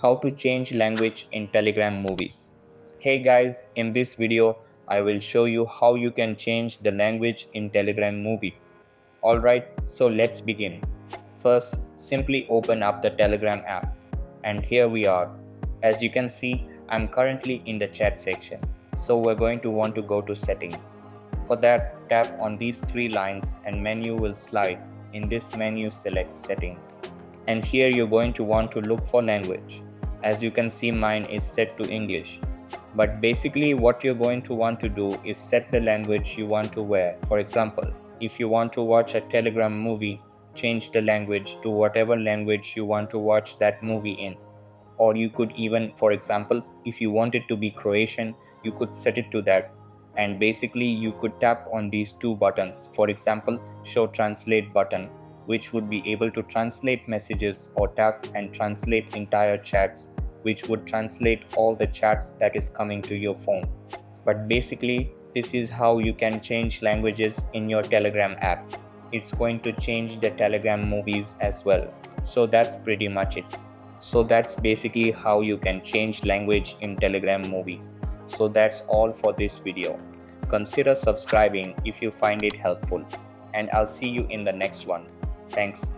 how to change language in Telegram movies. Hey guys, in this video, I will show you how you can change the language in Telegram movies. Alright, so let's begin. First, simply open up the Telegram app. And here we are. As you can see, I'm currently in the chat section. So we're going to want to go to settings. For that, tap on these three lines and menu will slide. In this menu, select settings. And here you're going to want to look for language. As you can see, mine is set to English. But basically what you're going to want to do is set the language you want to wear. For example, if you want to watch a Telegram movie, change the language to whatever language you want to watch that movie in. Or you could even, for example, if you want it to be Croatian, you could set it to that. And basically you could tap on these two buttons. For example, show translate button, which would be able to translate messages, or tap and translate entire chats, which would translate all the chats that is coming to your phone. But basically this is how you can change languages in your Telegram app. It's going to change the Telegram movies as well. So that's pretty much it. So that's basically how you can change language in Telegram movies. So that's all for this video. Consider subscribing if you find it helpful, and I'll see you in the next one. Thanks.